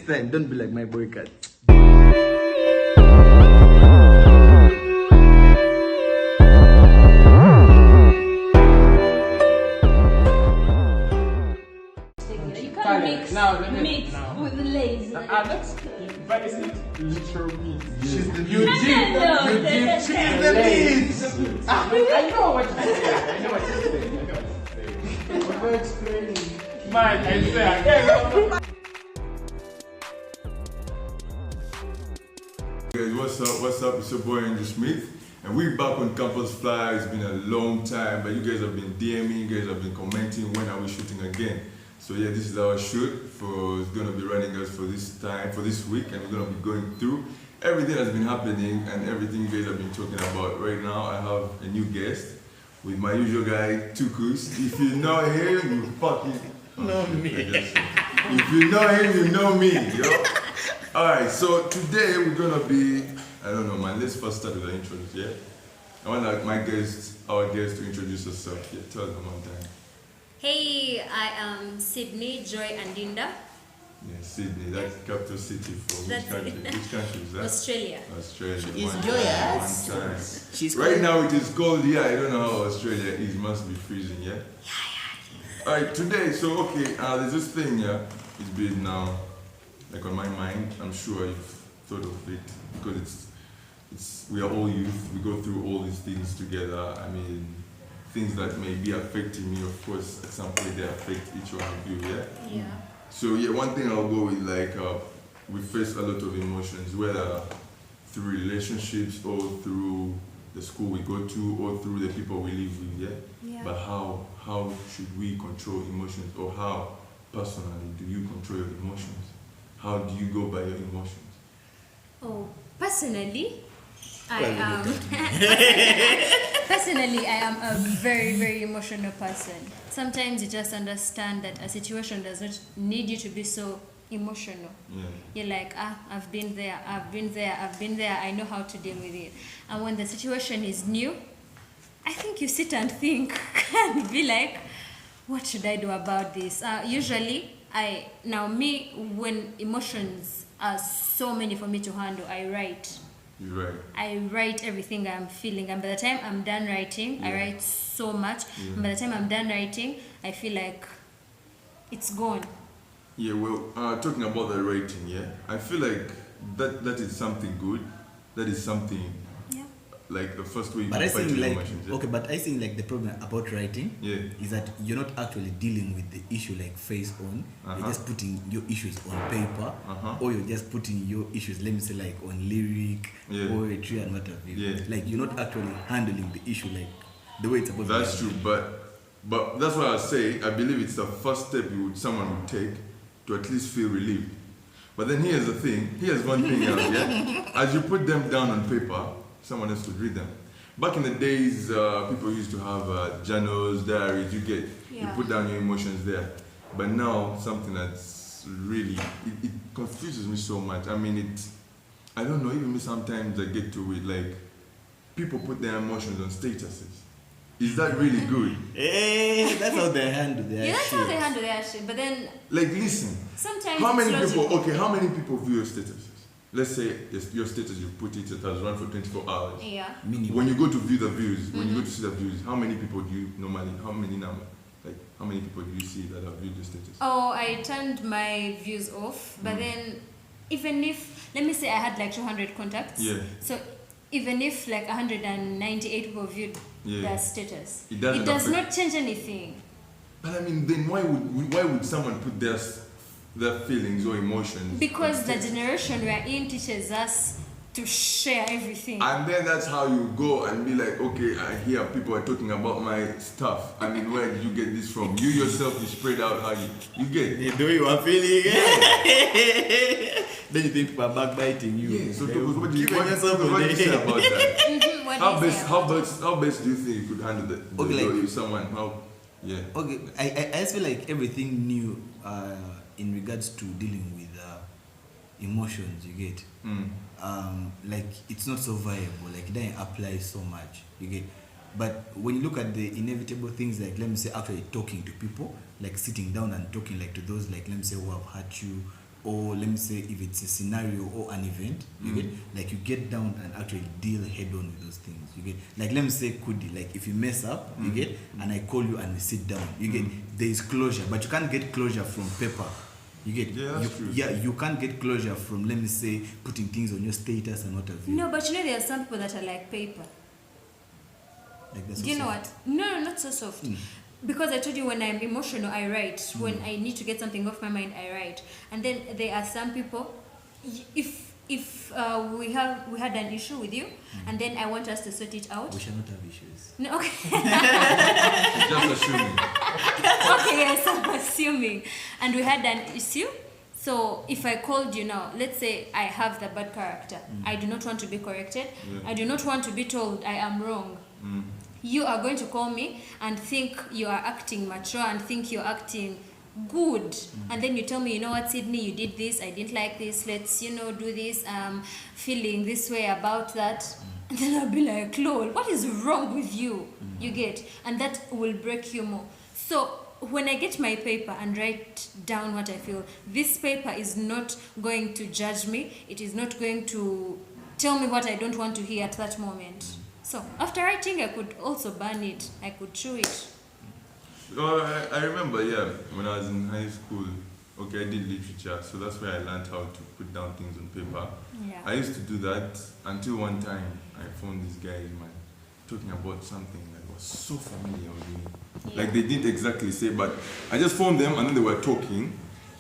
Then don't be like my boy cat. You can't mix meat with lazy. But it's not literal meat. She's the You did. She's the meat. I know what you're saying. I know what you're saying. I'm explaining. Mike, I swear. Guys, what's up? What's up? It's your boy Andrew Smith, and we're back on Campus Fly. It's been a long time, but you guys have been DMing, you guys have been commenting. When are we shooting again? So yeah, this is our shoot for. It's gonna be running us for this time, for this week, and we're gonna be going through everything that's been happening and everything you guys have been talking about. Right now, I have a new guest with my usual guy, Tukus. If you know him, you fucking know me. If you know him, you know me, yo. Alright, so today we're gonna be, I don't know man, let's first start with the intros, yeah? I want our guest to introduce herself. Yeah, tell them one time. Hey, I am Sydney Joy Andinda. Yeah, Sydney, that's capital city for which That's country? it. Which country is that? Australia. Australia. She is One joyous. time. She's Right now it is cold, yeah, I don't know how Australia is, must be freezing, yeah? Alright, today, so okay, there's this thing, yeah, it's been like on my mind. I'm sure you've thought of it because we are all youth. We go through all these things together. I mean, things that may be affecting me, of course, at some point they affect each one of you. Yeah. Yeah. So yeah, one thing I'll go with we face a lot of emotions, whether through relationships or through the school we go to or through the people we live with. Yeah. Yeah. But how should we control emotions, or how personally do you control your emotions? How do you go by your emotions? Oh, personally, I Well, am. Personally, I am a very, very emotional person. Sometimes you just understand that a situation does not need you to be so emotional. Yeah. You're like, I've been there, I know how to deal with it. And when the situation is new, I think you sit and think and be like, what should I do about this? Usually, when emotions are so many for me to handle, I write. You're right. I write everything I'm feeling, and by the time I'm done writing, I write so much. Yeah. And by the time I'm done writing, I feel like it's gone. Yeah, well, talking about the rating, yeah, I feel like that is something good. That is something Yeah. like the first way you But I fight think your like emotions. Yeah? okay, but I think like the problem about writing Yeah. is that you're not actually dealing with the issue like face on. Uh-huh. You're just putting your issues on paper, Uh-huh. or you're just putting your issues, let me say like on lyric, Yeah. poetry, and what have you. Yeah. Like you're not actually handling the issue like the way it's supposed That's to be. true, but that's why I say I believe it's the first step someone would take to at least feel relieved. But then here's the thing. Here's one thing else. Yeah, as you put them down on paper, someone else could read them. Back in the days, people used to have journals, diaries. You Yeah. put down your emotions there. But now something that's really it confuses me so much. I mean, I don't know. Even me sometimes I get to it like people put their emotions on statuses. Is that really good? Hey, that's how they handle their Yeah, that's how shit. they handle their shit. But then Like, listen. sometimes How many it's people? logical. Okay, how many people view your statuses? Let's say your status, you put it has run for 24 hours. Yeah. Minimum. When you go to view the views, when you go to see the views, how many people do you normally? How many number? Like, how many people do you see that have viewed your status? Oh, I turned my views off. But then, even if, let me say I had like 200 contacts. Yeah. So even if like 198 people viewed Yeah. their status, It doesn't does affect- not change anything. But I mean, then why would someone put their feelings or emotions? Because on the status? generation we are in teaches us to share everything. And then that's how you go and be like, okay, I hear people are talking about my stuff. I mean, where did you get this from? You yourself, you spread out how you get. The way you are feeling. Then you think people are backbiting you. Yeah, so They what will do you keep on yourself what do you say on about that? Mhm, what do you say about it? How best do you think you could handle that? Okay, like- Someone, how, yeah. Okay, I just feel like everything new in regards to dealing with emotions, you get. Mm. Like it's not so viable, like it doesn't apply so much, you get. But when you look at the inevitable things, like let me say actually talking to people, like sitting down and talking like to those like let me say who have hurt you, or let me say if it's a scenario or an event, you get, like you get down and actually deal head on with those things. You get, like let me say Kudi, like if you mess up, you get, and I call you and we sit down, you get, there is closure, but you can't get closure from paper. You get, you can't get closure from, let me say, putting things on your status and what have you. No, but you know there are some people that are like paper. Like that's Do you know what? No, not so soft. Because I told you when I'm emotional, I write. When I need to get something off my mind, I write. And then there are some people, if we had an issue with you, and then I want us to sort it out. We shall not have issues. No, okay. Just assuming. Okay, yes, I'm assuming. And we had an issue. So if I called you now, let's say I have the bad character. I do not want to be corrected. I do not want to be told I am wrong. You are going to call me and think you are acting mature and think you're acting good. And then you tell me, you know what, Sydney, you did this, I didn't like this, let's, do this, feeling this way about that. And then I'll be like, lol, what is wrong with you? You get? And that will break you more. So when I get my paper and write down what I feel, this paper is not going to judge me. It is not going to tell me what I don't want to hear at that moment. So after writing, I could also burn it. I could chew it. I remember, when I was in high school, okay, I did literature, so that's where I learned how to put down things on paper. Yeah. I used to do that until one time I found these guys, talking about something that was so familiar with me. Yeah. Like they didn't exactly say, but I just found them and then they were talking,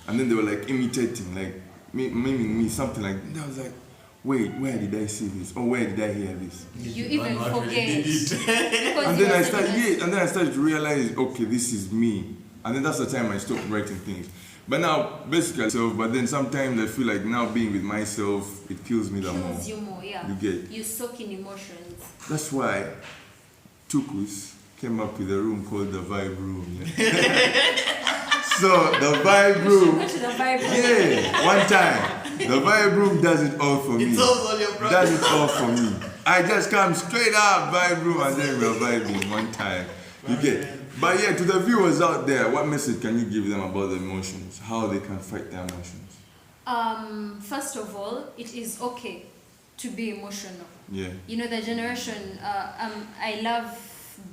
and then they were like imitating, like miming me, something like that. I was like, wait, where did I see this? Or where did I hear this? You even forget. And then I started to realize, okay, this is me. And then that's the time I stopped writing things. But now, basically, but then sometimes I feel like now being with myself, it kills me the more. Kills you more, yeah. You get? You soak in emotions. That's why Tukus came up with a room called the Vibe Room. Yeah? So, the Vibe Room. Go to the Vibe Room. Yeah, one time. The Vibe Room does it all for me. It solves all your problems. Does it all for me. I just come straight up Vibe Room and then we're vibing one time. You get? But yeah, to the viewers out there, what message can you give them about the emotions? How they can fight their emotions? First of all, it is okay to be emotional. Yeah. You know, the generation, I love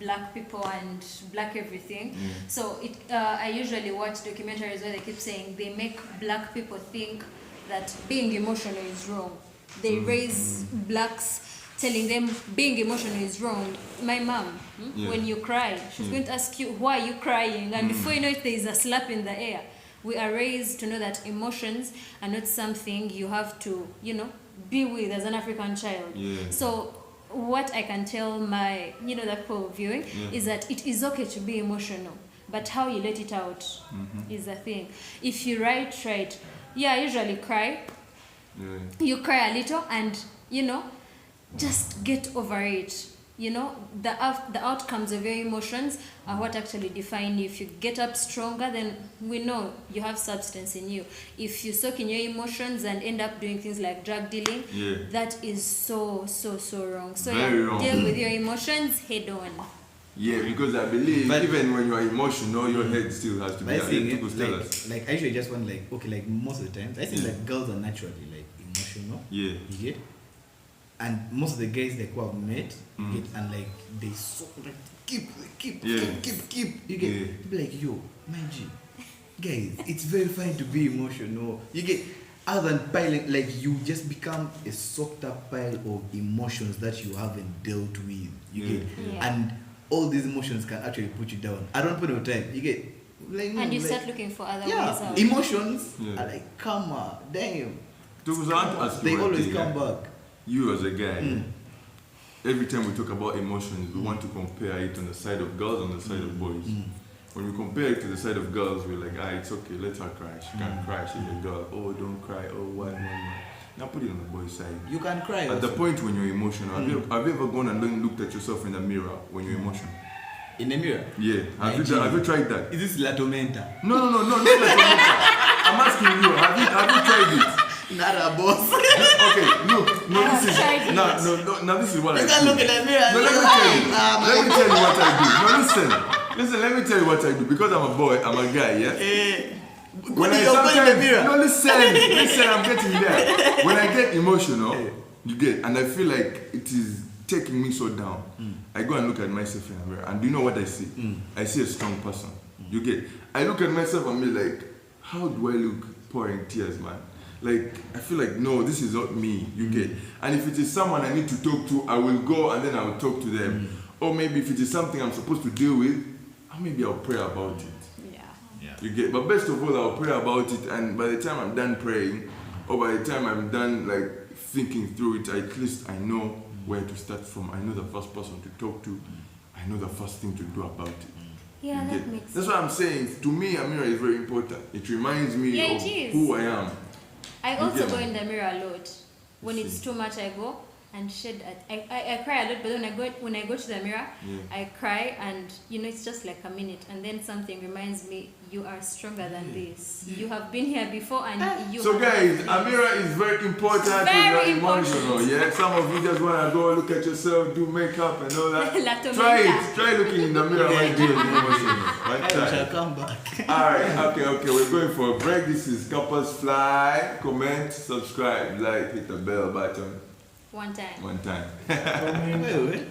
black people and black everything. So I usually watch documentaries where they keep saying they make black people think that being emotional is wrong. They raise blacks telling them being emotional is wrong. My mom, when you cry, she's going to ask you, why are you crying? And before you know it, there is a slap in the air. We are raised to know that emotions are not something you have to, be with as an African child. Yeah. So what I can tell my, the people viewing is that it is okay to be emotional, but how you let it out is the thing. If you write, I usually cry. Yeah. You cry a little and, just get over it. The outcomes of your emotions are what actually define you. If you get up stronger, then we know you have substance in you. If you soak in your emotions and end up doing things like drug dealing, that is so wrong. So wrong. Deal with your emotions head on. Yeah, because I believe even when you are emotional, your head still has to be like I usually just want most of the time, I think that girls are naturally emotional. Yeah. You get? And most of the guys who I've met, you get, and they so keep. You get? Be like, yo, my G, guys, it's very fine to be emotional. You get? Other than piling, you just become a soaked up pile of emotions that you haven't dealt with. You get? And all these emotions can actually put you down. I don't put no time. You get? And you start looking for other ways out. Emotions are like, come on, damn. They always come back. You as a guy, every time we talk about emotions, we want to compare it on the side of girls and the side of boys. When we compare it to the side of girls, we're like, it's okay, let her cry. She can't cry, she's a girl. Oh, don't cry. Oh, why? Now put it on the boys' side. You can cry. At the point when you're emotional, have you ever gone and then looked at yourself in the mirror when you're emotional? In the mirror? Yeah. Have you tried that? Is this La Tormenta? No, not La Tormenta. I'm asking you, have you tried it? Not a boss. Okay, look, this is what I do. You can look in the mirror. No, let me tell you what I do. No, listen, let me tell you what I do. Because I'm a boy, I'm a guy, yeah? when I sometimes, no, listen, I'm getting there. When I get emotional, you get, and I feel like it is taking me so down, I go and look at myself in the mirror, and do you know what I see? I see a strong person. You get, I look at myself and be like, how do I look pouring tears, man? Like, I feel like, no, this is not me, you get. And if it is someone I need to talk to, I will go and then I will talk to them. Or maybe if it is something I'm supposed to deal with, maybe I'll pray about it. Yeah. You get, but best of all, I'll pray about it, and by the time I'm done praying, or by the time I'm done like thinking through it, at least I know where to start from. I know the first person to talk to. I know the first thing to do about it. Yeah, that makes sense. That's what I'm saying. To me, a mirror is very important. It reminds me of who I am. I also go in the mirror a lot. When it's too much, I go and shed. I cry a lot, but when I go to the mirror, I cry, and it's just like a minute, and then something reminds me, you are stronger than this. You have been here before, and you. So guys, a mirror is very important. Very emotional. Yeah, some of you just wanna go look at yourself, do makeup and all that. Try looking in the mirror while doing emotional. One time. I shall come back. Alright, okay, we're going for a break. This is Couples Fly. Comment, subscribe, like, hit the bell button. One time. One time. Wait.